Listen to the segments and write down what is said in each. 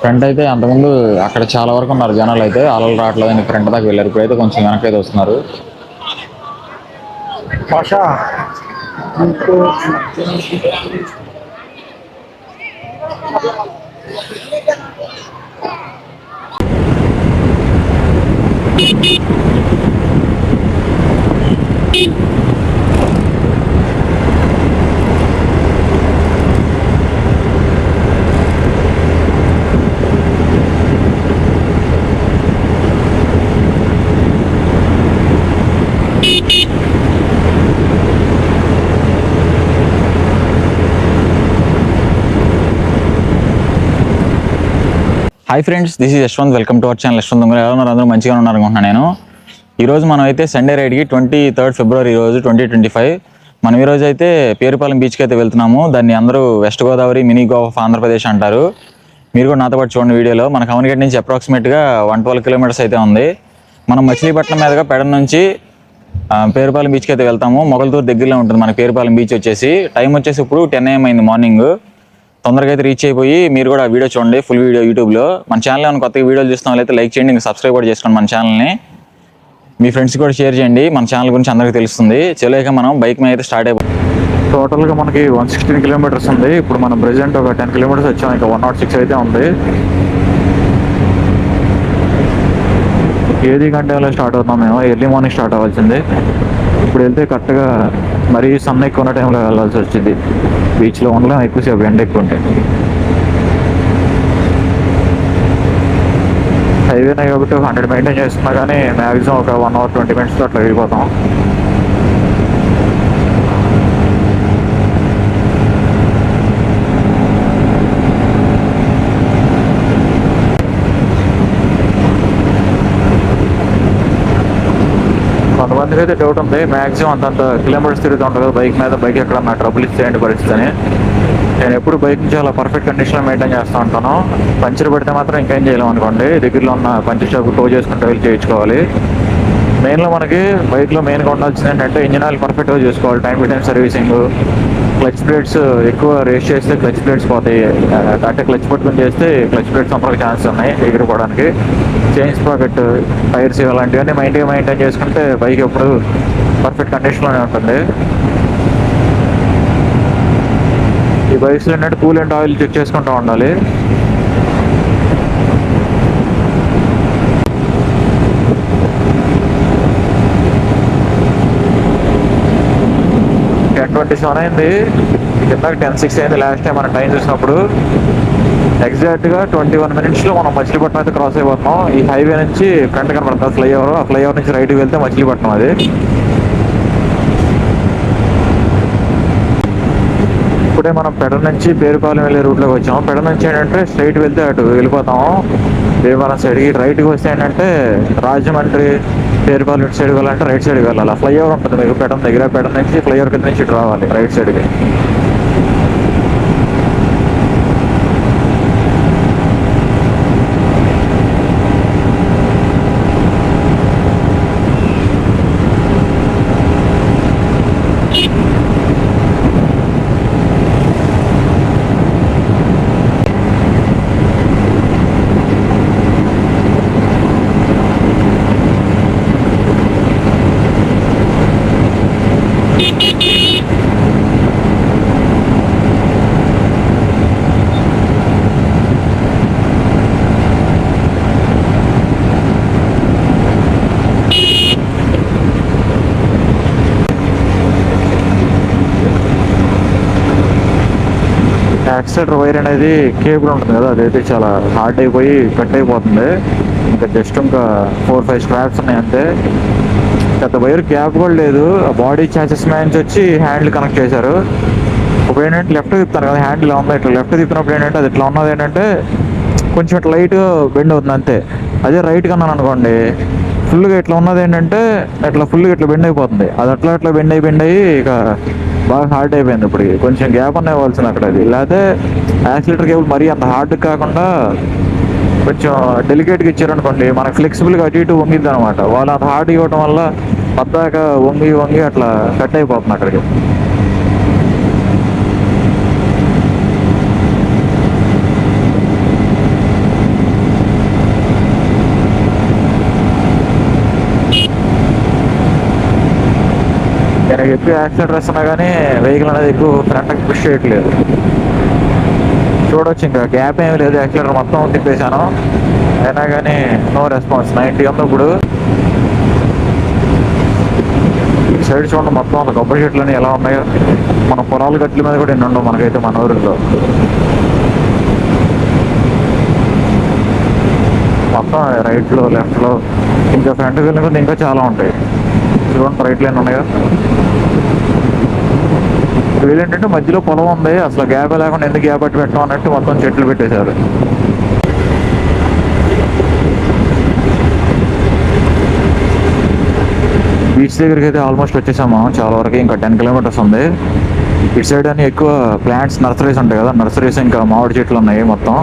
Front అయితే అంతకుముందు అక్కడ చాలా వరకు ఉన్నారు జనాలు, అయితే అలలు రావట్లేదని ఫ్రంట్ దాకా వెళ్ళారు. ఇప్పుడైతే కొంచెం వెనకైతే వస్తున్నారు. భాష hi friends, this is Yashwant. Welcome to our channel Yashwant. మీరు ఎలా ఉన్నారు? అందరూ మంచిగా ఉన్నారు అనుకుంటున్నాను. నేను ఈరోజు మనం అయితే సండే రైడ్కి 23 ఫిబ్రవరి ఈరోజు 2025 మనం ఈరోజు అయితే పేరుపాలెం బీచ్కి అయితే వెళ్తున్నాము. దాన్ని అందరూ west Godavari, mini Goa of Andhra Pradesh అంటారు. మీరు కూడా నాతో పాటు చూడండి వీడియోలో. మన కవనగేట్ నుంచి అప్రాక్సిమేట్గా 112 కిలోమీటర్స్ అయితే ఉంది. మనం మచిలీపట్నం మీదుగా పెడన్ నుంచి పేరుపాలెం బీచ్కి అయితే వెళ్తాము. మొగల్తూరు దగ్గరలో ఉంటుంది మన పేరుపాలెం బీచ్ వచ్చేసి. టైం వచ్చేసి ఇప్పుడు 10 AM అయింది మార్నింగ్. తొందరగా అయితే రీచ్ అయిపోయి మీరు కూడా వీడియో చూడండి, ఫుల్ వీడియో యూట్యూబ్లో. మన ఛానల్ ఏమైనా కొత్తగా వీడియోలు చూస్తున్న వాళ్ళైతే లైక్ చేయండి, ఇంకా సబ్స్క్రైబ్ కూడా చేసుకోండి మన ఛానల్ని. మీ ఫ్రెండ్స్ కూడా షేర్ చేయండి, మన ఛానల్ గురించి అందరికీ తెలుస్తుంది. చెలేక మనం బైక్ మీద అయితే స్టార్ట్ అయిపోయి టోటల్గా మనకి 116 కిలోమీటర్స్ ఉంది. ఇప్పుడు మనం ప్రెజెంట్ ఒక 10 కిలోమీటర్స్ వచ్చాం, ఇంకా 106 అయితే ఉంది. ఏది గంటలో స్టార్ట్ అవుతాం మేము, ఎర్లీ మార్నింగ్ స్టార్ట్ అవ్వాల్సింది. ఇప్పుడు వెళ్తే కరెక్ట్గా మరీ సన్ ఎక్కువ ఉన్న టైంలో వెళ్ళాల్సి వచ్చింది. బీచ్లో ఉండలేం ఎక్కువసేపు, ఎండ ఎక్కువ ఉంటాయి. హైవేనే కాబట్టి 100 మెయింటైన్ చేస్తున్నా కానీ మ్యాక్సిమం ఒక 1 hour 20 minutes అట్లా వెళ్ళిపోతాం. కొంతమందికి అయితే డౌట్ ఉంది, మ్యాక్సిమం అంతంత కిలోమీటర్స్ తిరుగుతూ ఉంటుంది కదా బైక్ మీద, బైక్ ఎక్కడ నా ట్రబుల్ ఇచ్చేయండి పరిస్థితి అని. నేను ఎప్పుడు బైక్ చాలా పర్ఫెక్ట్ కండిషన్లో మెయింటైన్ చేస్తూ ఉంటాను. పంచర్ పెడితే మాత్రం ఇంకేం చేయలేము అనుకోండి, దగ్గరలో ఉన్న పంచర్ షాప్ టో చేసుకుంటూ వెళ్ళి చేయించుకోవాలి. మెయిన్లో మనకి బైక్లో మెయిన్గా ఉండాల్సింది ఏంటంటే ఇంజిన్ ఆయిల్ పర్ఫెక్ట్గా చేసుకోవాలి, time to time servicing. Clutch plates ఎక్కువ రేస్ చేస్తే క్లచ్ ప్లేట్స్ పోతాయి, అంటే క్లచ్ పట్టుకుని చేస్తే క్లచ్ ప్లేట్స్ సంపర్క ఛాన్స్ ఉన్నాయి ఎగిరిపోవడానికి. చైన్ స్ప్రాకెట్, టైర్స్ ఇలాంటివన్నీ మెయింటైన్ చేసుకుంటే బైక్ ఎప్పుడు పర్ఫెక్ట్ కండిషన్లోనే ఉంటుంది. ఈ బైక్స్లో ఏంటంటే కూలెంట్ ఆయిల్ చెక్ చేసుకుంటూ ఉండాలి. టెన్ 27 అయింది, కింద 10:06 అయింది లాస్ట్ టైం మనం టైం చూసినప్పుడు. ఎగ్జాక్ట్గా 21 minutesలో మనం మచిలీపట్నం అయితే క్రాస్ అయిపోతున్నాం. ఈ హైవే నుంచి ఫ్రంట్ కనబడుతుంది ఫ్లైఓవర్, ఆ ఫ్లైఓవర్ నుంచి రైట్కి వెళ్తే మచిలీపట్నం. అది ఇప్పుడే మనం పెడన్ నుంచి పేరుపాలెం వెళ్ళే రూట్లోకి వచ్చాము. పెడన్ నుంచి ఏంటంటే స్ట్రైట్ వెళ్తే అటు వెళ్ళిపోతాము. దేవారం సైడ్కి రైట్కి వస్తే ఏంటంటే రాజమండ్రి, పేరుపాలెం ఇటు సైడ్కి వెళ్ళాలంటే రైట్ సైడ్కి వెళ్ళాలి. ఆ ఫ్లైఓవర్ ఉంటుంది మీకు పెడన్ దగ్గర, పెడన్ నుంచి ఫ్లైఓవర్ కింద నుంచి ఇటు రావాలి రైట్ సైడ్కి. యాక్సిలేటర్ వైర్ అనేది కేబుల్ ఉంటుంది కదా, అదైతే చాలా హార్డ్ అయిపోయి కట్ అయిపోతుంది. ఇంకా జస్ట్ ఇంకా 4-5 స్క్రాప్స్ ఉన్నాయి అంతే. పెద్ద వైర్ గ్యాప్ కూడా లేదు. ఆ బాడీ చాసెస్ మ్యాన్స్ వచ్చి హ్యాండిల్ కనెక్ట్ చేశారు. ఇప్పుడు ఏంటంటే లెఫ్ట్ తిప్పుతాను కదా, హ్యాండిల్ ఇలా ఉంది, ఇట్లా లెఫ్ట్ తిప్పినప్పుడు ఏంటంటే అది ఇట్లా ఉన్నది ఏంటంటే కొంచెం ఇట్లా లైట్గా బెండ్ అవుతుంది అంతే. అదే రైట్ కన్నాను అనుకోండి, ఫుల్గా ఇట్లా ఉన్నది ఏంటంటే ఇట్లా ఫుల్గా ఇట్లా బెండ్ అయిపోతుంది. అది అట్లా బెండ్ అయ్యి ఇక బాగా హార్డ్ అయిపోయింది. ఇప్పుడు కొంచెం గ్యాప్ అన్న ఇవ్వాల్సింది అక్కడ. అది లేకపోతే యాక్సిలేటర్ కేబుల్ మరీ అంత హార్డ్ కాకుండా కొంచెం డెలికేట్గా ఇచ్చారనుకోండి, మనకు ఫ్లెక్సిబుల్గా అటు ఇటు వంగిద్ది అనమాట. వాళ్ళు అంత హార్డ్ ఇవ్వడం వల్ల పద్దాక వంగి అట్లా కట్ అయిపోతుంది అక్కడికి. మనకి ఎక్కువ యాక్సిడెంట్ వస్తున్నా కానీ వెహికల్ అనేది ఎక్కువ ఫ్రంట్కి పుష్ చేయట్లేదు. చూడొచ్చు, ఇంకా గ్యాప్ ఏమీ లేదు, యాక్సిడెంట్ మొత్తం తిప్పేశాను అయినా కానీ నో రెస్పాన్స్. 90 ఉంది ఇప్పుడు. సైడ్ చూడండి మొత్తం అంత కొబ్బరి చెట్లని ఎలా ఉన్నాయో. మన పొలాల గట్ల మీద కూడా ఎన్ని ఉండవు మనకైతే మన ఊరిలో. మొత్తం రైట్లో లెఫ్ట్లో ఇంకా ఫ్రంట్ వెళ్ళిన కొద్ది ఇంకా చాలా ఉంటాయి. చూడండి రైట్ లైన్ ఉన్నాయో. వీళ్ళేంటంటే మధ్యలో పొలం ఉంది, అసలు గ్యాప్ లేకుండా ఎందుకు గ్యాప్ పట్టి పెట్టడం అన్నట్టు మొత్తం చెట్లు పెట్టేశారు. బీచ్ దగ్గరికి అయితే ఆల్మోస్ట్ వచ్చేసాము చాలా వరకు. ఇంకా 10 కిలోమీటర్స్ ఉంది. ఇటు సైడ్ అని ఎక్కువ ప్లాంట్స్ నర్సరీస్ ఉంటాయి కదా, నర్సరీస్ ఇంకా మామిడి చెట్లు ఉన్నాయి మొత్తం.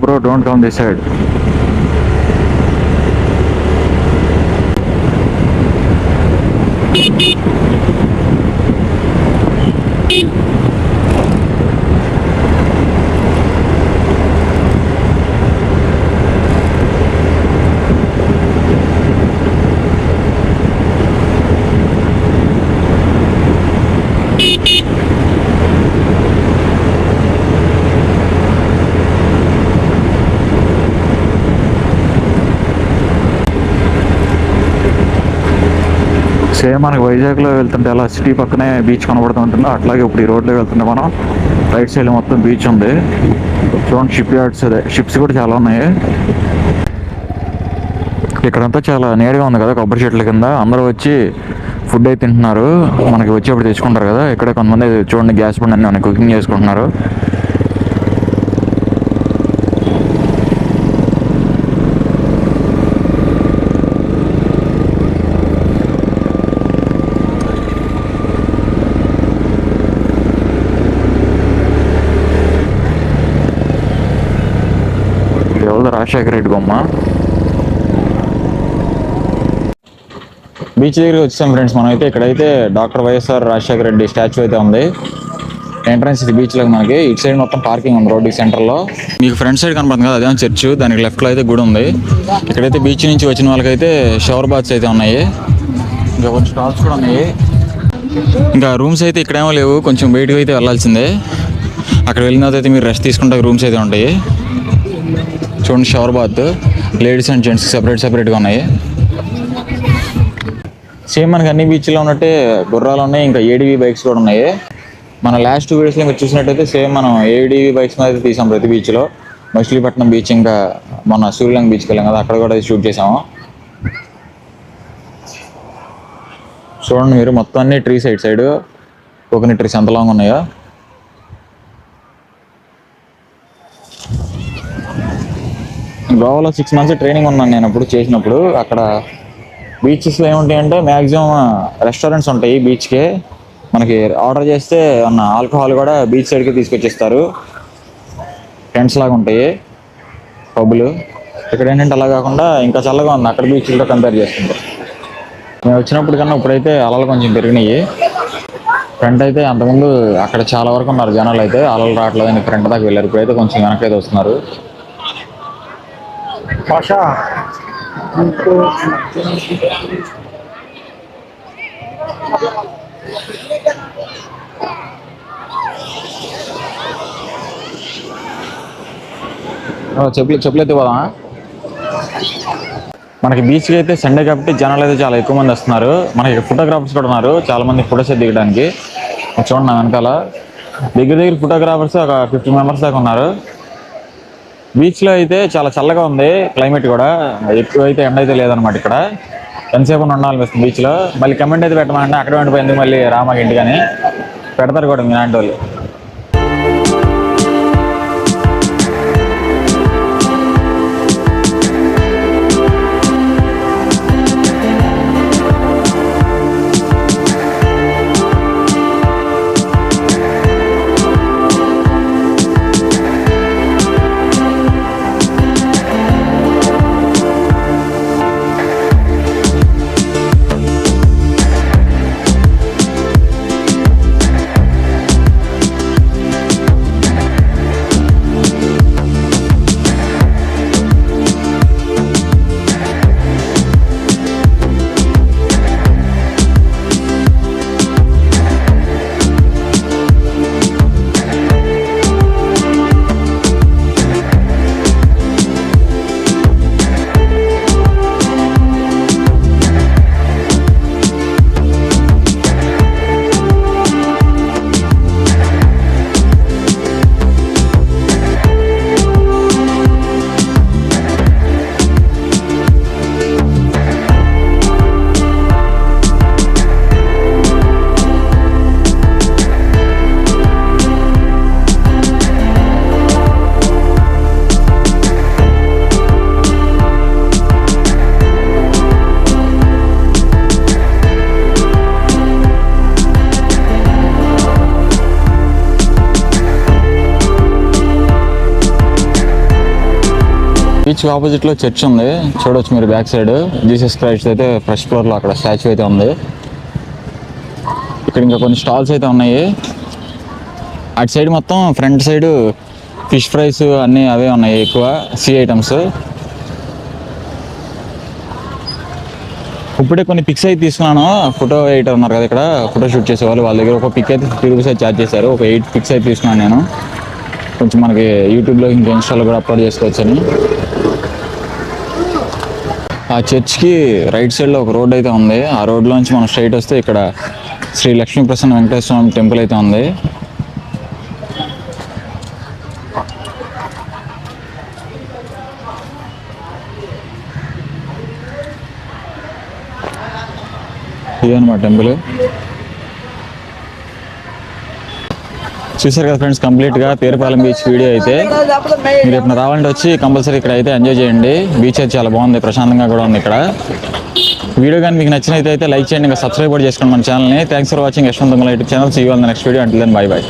Bro, don't come this side. Same మనకి వైజాగ్లో వెళ్తుంటే అలా సిటీ పక్కనే బీచ్ కనబడుతూ ఉంటుందో అట్లాగే ఇప్పుడు ఈ రోడ్లో వెళ్తుంటే మనం రైట్ సైడ్ మొత్తం బీచ్ ఉంది. చూడండి షిప్ యార్డ్స్, అదే షిప్స్ కూడా చాలా ఉన్నాయి. ఇక్కడంతా చాలా నీడగా ఉంది కదా కొబ్బరి చెట్ల కింద. అందరూ వచ్చి ఫుడ్ అయితే తింటున్నారు, మనకి వచ్చేప్పుడు తెచ్చుకుంటారు కదా. ఇక్కడ కొంతమంది చూడండి గ్యాస్ బండ్ అన్నీ కుకింగ్ చేసుకుంటున్నారు. రాజశేఖర రెడ్డి బొమ్మ. బీచ్ దగ్గరికి వచ్చాం ఫ్రెండ్స్. మనం అయితే ఇక్కడైతే doctor YSR Rajasekhara Reddy statue అయితే ఉంది. ఎంట్రన్స్ ఇది బీచ్లో మనకి. ఇటు సైడ్ మొత్తం పార్కింగ్ ఉంది రోడ్డుకి సెంటర్లో. మీకు ఫ్రంట్ సైడ్ కనపడుతుంది కదా, అదేమో చర్చ్, దానికి లెఫ్ట్లో అయితే గుడి ఉంది. ఇక్కడైతే బీచ్ నుంచి వచ్చిన వాళ్ళకైతే షవర్ బాత్స్ అయితే ఉన్నాయి, ఇంకా కొంచెం స్టాల్స్ కూడా ఉన్నాయి. ఇంకా రూమ్స్ అయితే ఇక్కడేమో లేవు, కొంచెం బయటకు అయితే వెళ్ళాల్సిందే. అక్కడ వెళ్ళిన తర్వాత అయితే మీరు రెస్ట్ తీసుకుంటే రూమ్స్ అయితే ఉంటాయి. చూడండి షవర్ బాత్ లేడీస్ అండ్ జెంట్స్కి సెపరేట్గా ఉన్నాయి. సేమ్ మనకి అన్ని బీచ్లో ఉన్నట్టే గుర్రాలు ఉన్నాయి, ఇంకా ఏడీవీ బైక్స్ కూడా ఉన్నాయి. మన లాస్ట్ వీడియోస్లో ఇంకా చూసినట్టయితే సేమ్ మనం ఏడీవీ బైక్స్ మీద అయితే తీసాం ప్రతి బీచ్లో. మచిలీపట్నం బీచ్, ఇంకా మన సూర్యలంక బీచ్కి వెళ్ళాం కదా, అక్కడ కూడా షూట్ చేసాము. చూడండి మీరు మొత్తం అన్ని ట్రీ సైడ్ కోకోనట్ ట్రీస్ ఎంత లాంగ్ ఉన్నాయో. గోవాలో 6 months ట్రైనింగ్ ఉన్నాను నేను అప్పుడు చేసినప్పుడు. అక్కడ బీచెస్లో ఏముంటాయంటే మ్యాక్సిమం రెస్టారెంట్స్ ఉంటాయి బీచ్కి. మనకి ఆర్డర్ చేస్తే ఉన్న ఆల్కహాల్ కూడా బీచ్ సైడ్కి తీసుకొచ్చేస్తారు. టెంట్స్ లాగా ఉంటాయి పబ్బులు. ఇక్కడ ఏంటంటే అలా కాకుండా ఇంకా చల్లగా ఉంది అక్కడ బీచ్లతో కంపేర్ చేసుకుంటే. మేము వచ్చినప్పుడు కన్నా ఇప్పుడైతే అలలు కొంచెం పెరిగినాయి. ఫ్రంట్ అయితే అంతకుముందు అక్కడ చాలా వరకు ఉన్నారు జనాలు, అయితే అలలు రావట్లేదని ఫ్రంట్ దాకా వెళ్ళారు. ఇప్పుడైతే కొంచెం వెనక్కి అయితే వస్తున్నారు. భాషా చెప్పులైతే పోదామా? మనకి బీచ్కి అయితే సండే కాబట్టి జనాలు అయితే చాలా ఎక్కువ మంది వస్తున్నారు. మనకి ఫోటోగ్రాఫర్స్ కూడా ఉన్నారు చాలా మంది ఫోటోస్ దిగడానికి. చూడండి నా వెనకాల దగ్గర ఫోటోగ్రాఫర్స్ ఒక 50 members దాకా ఉన్నారు. బీచ్లో అయితే చాలా చల్లగా ఉంది క్లైమేట్ కూడా, ఎక్కువ అయితే ఎండ అయితే లేదనమాట. ఇక్కడ ఎంతసేపు ఉండాలనిపిస్తుంది బీచ్లో. మళ్ళీ కమెంట్ అయితే పెట్టమంటే అక్కడ ఉండిపోయింది మళ్ళీ రామాకి ఇంటికని పెడతారు కూడా మీ లాంటి వాళ్ళు. బీచ్ ఆపోజిట్లో చర్చ్ ఉంది, చూడవచ్చు మీరు బ్యాక్ సైడ్. జీసస్ క్రైస్ట్ అయితే ఫస్ట్ ఫ్లోర్లో అక్కడ స్టాచ్యూ అయితే ఉంది. ఇక్కడ ఇంకా కొన్ని స్టాల్స్ అయితే ఉన్నాయి. అటు సైడ్ మొత్తం ఫ్రంట్ సైడ్ ఫిష్ ఫ్రైస్ అన్నీ అవే ఉన్నాయి, ఎక్కువ సీ ఐటమ్స్. ఇప్పుడే కొన్ని పిక్స్ అయితే తీసుకున్నాను. ఫోటో ఎడిటర్ ఉన్నారు కదా ఇక్కడ, ఫోటో షూట్ చేసేవాళ్ళు, వాళ్ళ దగ్గర ఒక పిక్ అయితే 50 రూపీస్ అయితే ఛార్జ్ చేశారు. ఒక 8 పిక్స్ అయితే తీసుకున్నాను నేను. కొంచెం మనకి యూట్యూబ్లో ఇంకా ఇన్స్టాలో కూడా అప్లోడ్ చేసుకోవచ్చని. ఆ చర్చ్కి రైట్ సైడ్లో ఒక రోడ్ అయితే ఉంది. ఆ రోడ్లోంచి మనం స్ట్రైట్ వస్తే ఇక్కడ శ్రీ లక్ష్మీ ప్రసన్న వెంకటేశ్వర స్వామి టెంపుల్ అయితే ఉంది. ఇదన్నమాట టెంపుల్. చూసారు కదా ఫ్రెండ్స్, కంప్లీట్గా పేరుపాలెం బీచ్ వీడియో అయితే. మీరు ఎప్పుడు రావాలంటే వచ్చి కంపల్సరీ ఇక్కడ అయితే ఎంజాయ్ చేయండి. బీచ్ అయితే చాలా బాగుంది, ప్రశాంతంగా కూడా ఉంది ఇక్కడ. వీడియో కానీ మీకు నచ్చినైతే లైక్ చేయండి, ఇంకా సబ్స్క్రైబ్ కూడా చేసుకోండి మన ఛానల్ని. Thanks for watching Yashwant Dongala YouTube channel. See you on the next video. Until then bye by.